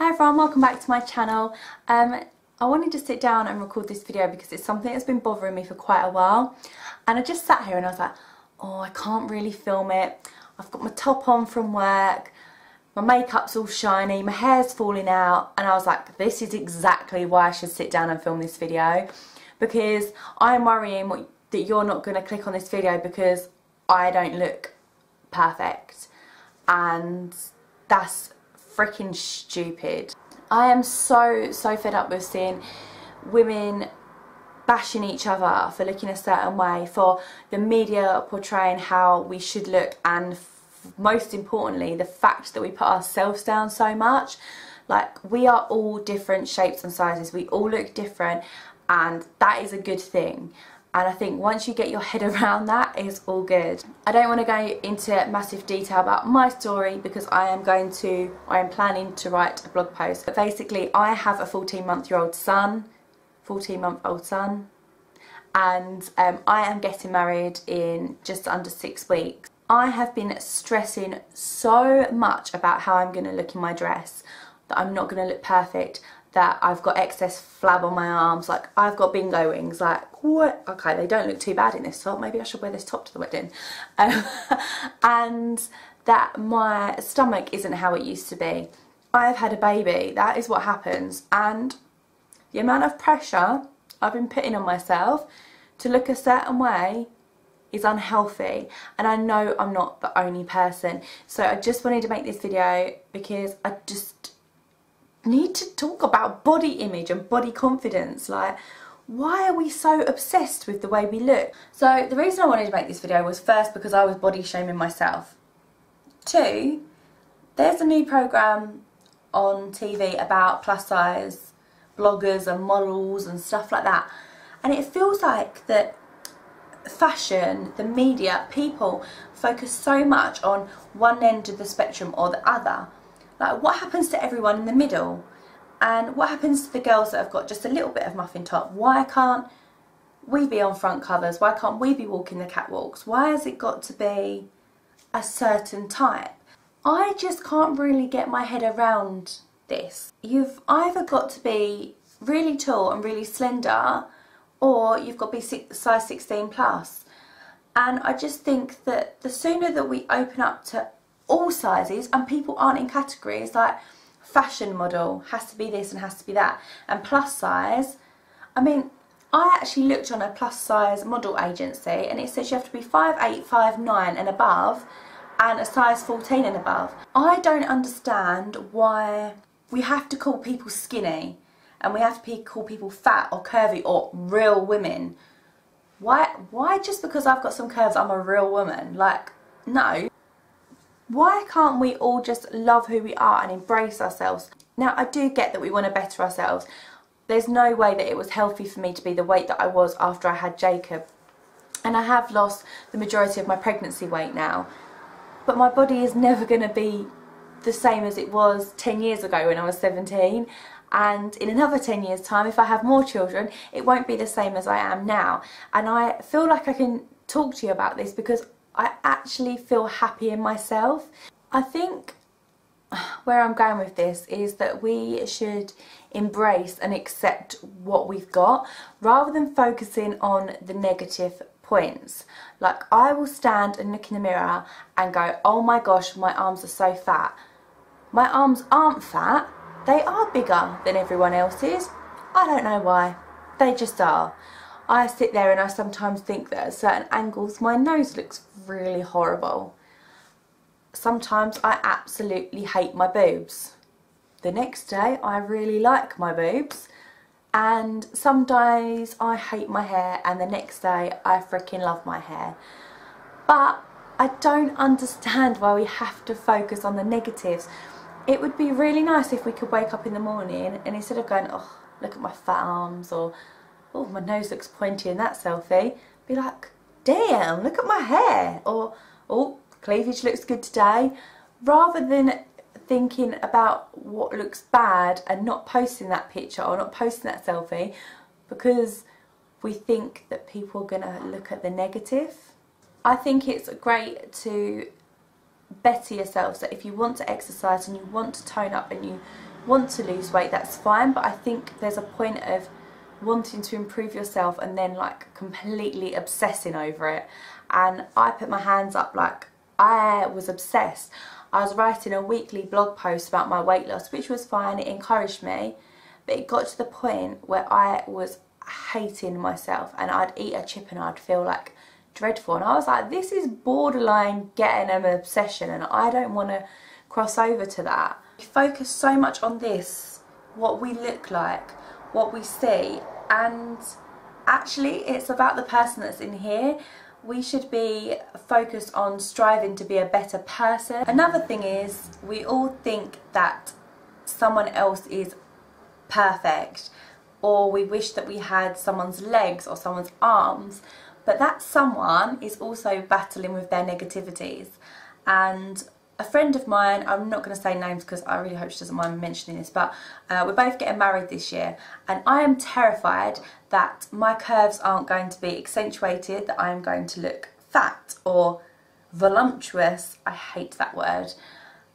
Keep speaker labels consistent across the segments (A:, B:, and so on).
A: Hi everyone, welcome back to my channel. I wanted to sit down and record this video because it's something that's been bothering me for quite a while, and I just sat here and I was like, oh, I can't really film it. I've got my top on from work, my makeup's all shiny, my hair's falling out, and I was like, this is exactly why I should sit down and film this video, because I'm worrying that you're not going to click on this video because I don't look perfect, and that's freaking stupid. I am so fed up with seeing women bashing each other for looking a certain way, for the media portraying how we should look, and most importantly the fact that we put ourselves down so much. Like, we are all different shapes and sizes, we all look different, and that is a good thing. And I think once you get your head around that, it's all good. I don't want to go into massive detail about my story because I am planning to write a blog post. But basically, I have a 14-month-old son, and I am getting married in just under 6 weeks. I have been stressing so much about how I'm going to look in my dress, that I'm not going to look perfect, that I've got excess flab on my arms, like I've got bingo wings, like what? Okay, they don't look too bad in this top, maybe I should wear this top to the wedding. And that my stomach isn't how it used to be. I've had a baby, that is what happens, and the amount of pressure I've been putting on myself to look a certain way is unhealthy, and I know I'm not the only person. So I just wanted to make this video because I just need to talk about body image and body confidence. Like, why are we so obsessed with the way we look? So the reason I wanted to make this video was, first, because I was body shaming myself. 2, there's a new programme on TV about plus size bloggers and models and stuff like that, and it feels like that fashion, the media, people focus so much on one end of the spectrum or the other. Like, what happens to everyone in the middle? And what happens to the girls that have got just a little bit of muffin top? Why can't we be on front covers? Why can't we be walking the catwalks? Why has it got to be a certain type? I just can't really get my head around this. You've either got to be really tall and really slender, or you've got to be size 16 plus. And I just think that the sooner that we open up to all sizes, and people aren't in categories like fashion model has to be this and has to be that, and plus size. I mean, I actually looked on a plus size model agency and it says you have to be 5'8", 5'9" and above, and a size 14 and above. I don't understand why we have to call people skinny and we have to call people fat or curvy or real women. Why just because I've got some curves I'm a real woman? Like, no. Why can't we all just love who we are and embrace ourselves? Now, I do get that we want to better ourselves. There's no way that it was healthy for me to be the weight that I was after I had Jacob. And I have lost the majority of my pregnancy weight now. But my body is never going to be the same as it was 10 years ago when I was 17. And in another 10 years' time, if I have more children, it won't be the same as I am now. And I feel like I can talk to you about this because I actually feel happy in myself. I think where I'm going with this is that we should embrace and accept what we've got rather than focusing on the negative points. Like, I will stand and look in the mirror and go, oh my gosh, my arms are so fat. My arms aren't fat, they are bigger than everyone else's. I don't know why, they just are. I sit there and I sometimes think that at certain angles my nose looks really horrible. Sometimes I absolutely hate my boobs. The next day I really like my boobs. And some days I hate my hair and the next day I freaking love my hair. But I don't understand why we have to focus on the negatives. It would be really nice if we could wake up in the morning and instead of going, oh, look at my fat arms, or oh, my nose looks pointy in that selfie, be like, damn, look at my hair, or oh, cleavage looks good today, rather than thinking about what looks bad and not posting that picture or not posting that selfie because we think that people are going to look at the negative. I think it's great to better yourself, so if you want to exercise and you want to tone up and want to lose weight, that's fine, but I think there's a point of wanting to improve yourself and then like completely obsessing over it. And I put my hands up, like I was obsessed. I was writing a weekly blog post about my weight loss, which was fine, it encouraged me, but it got to the point where I was hating myself, and I'd eat a chip and I'd feel like dreadful, and I was like, this is borderline getting an obsession, and I don't want to cross over to that. We focus so much on this, what we look like, what we see, and actually it's about the person that's in here. We should be focused on striving to be a better person. Another thing is, we all think that someone else is perfect, or we wish that we had someone's legs or someone's arms, but that someone is also battling with their negativities. And a friend of mine, I'm not going to say names because I really hope she doesn't mind me mentioning this, but we're both getting married this year, and I am terrified that my curves aren't going to be accentuated, that I am going to look fat or voluptuous. I hate that word.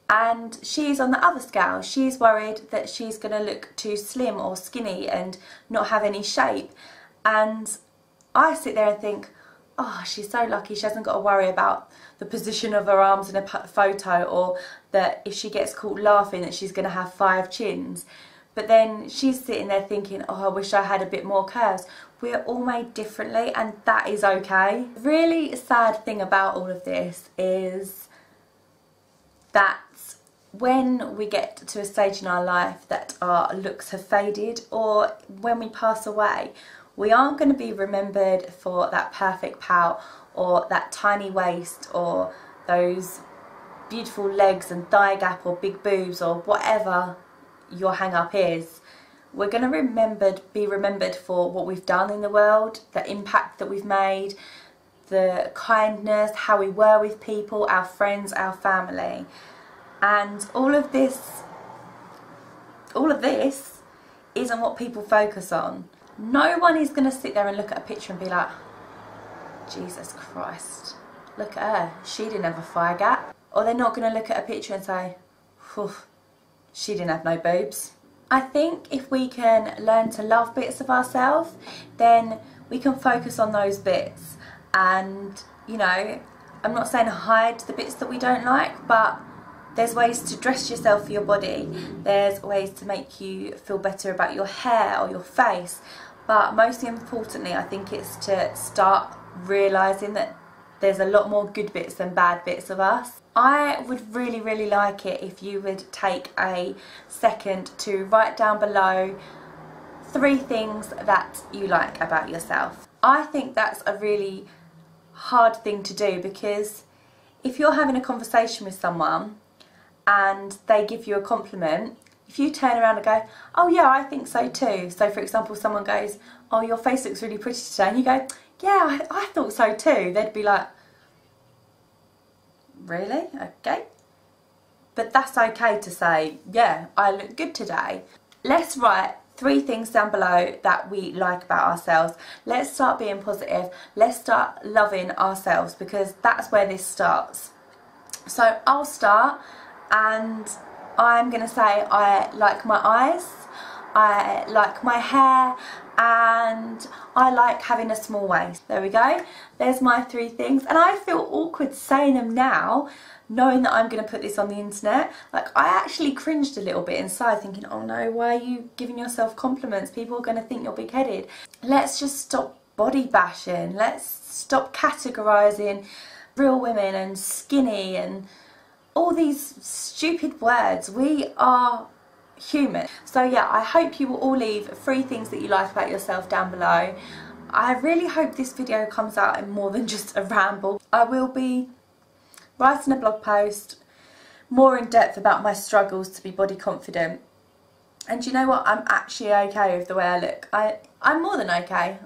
A: And she's on the other scale. She's worried that she's going to look too slim or skinny and not have any shape. And I sit there and think, oh, she's so lucky, she hasn't got to worry about the position of her arms in a photo, or that if she gets caught laughing that she's going to have 5 chins. But then she's sitting there thinking, oh, I wish I had a bit more curves. We're all made differently, and that is okay. The really sad thing about all of this is that when we get to a stage in our life that our looks have faded, or when we pass away, we aren't going to be remembered for that perfect pout, or that tiny waist, or those beautiful legs and thigh gap, or big boobs, or whatever your hang up is. We're going to be remembered for what we've done in the world, the impact that we've made, the kindness, how we were with people, our friends, our family. And all of this isn't what people focus on. No one is going to sit there and look at a picture and be like, Jesus Christ, look at her, she didn't have a thigh gap. Or they're not going to look at a picture and say, she didn't have no boobs. I think if we can learn to love bits of ourselves, then we can focus on those bits. And, you know, I'm not saying hide the bits that we don't like, but there's ways to dress yourself for your body. There's ways to make you feel better about your hair or your face. But most importantly, I think it's to start realising that there's a lot more good bits than bad bits of us. I would really, really like it if you would take a second to write down below 3 things that you like about yourself. I think that's a really hard thing to do, because if you're having a conversation with someone and they give you a compliment, if you turn around and go, oh yeah, I think so too. So for example, someone goes, oh, your face looks really pretty today, and you go, yeah, I thought so too. They'd be like, really? Okay. But that's okay to say, yeah, I look good today. Let's write 3 things down below that we like about ourselves. Let's start being positive. Let's start loving ourselves, because that's where this starts. So I'll start, and I'm going to say I like my eyes, I like my hair, and I like having a small waist. There we go. There's my 3 things. And I feel awkward saying them now, knowing that I'm going to put this on the internet. Like, I actually cringed a little bit inside, thinking, oh no, why are you giving yourself compliments? People are going to think you're big-headed. Let's just stop body bashing. Let's stop categorising real women and skinny and all these stupid words. We are human. So yeah, I hope you will all leave 3 things that you like about yourself down below. I really hope this video comes out in more than just a ramble. I will be writing a blog post more in depth about my struggles to be body confident. And you know what? I'm actually okay with the way I look. I'm more than okay.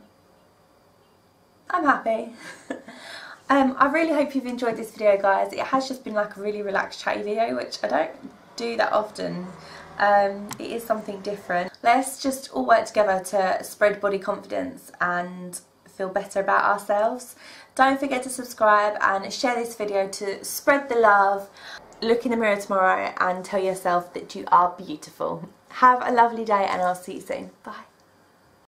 A: I'm happy. I really hope you've enjoyed this video, guys. It has just been like a really relaxed, chatty video, which I don't do that often. It is something different. Let's just all work together to spread body confidence and feel better about ourselves. Don't forget to subscribe and share this video to spread the love. Look in the mirror tomorrow and tell yourself that you are beautiful. Have a lovely day and I'll see you soon. Bye.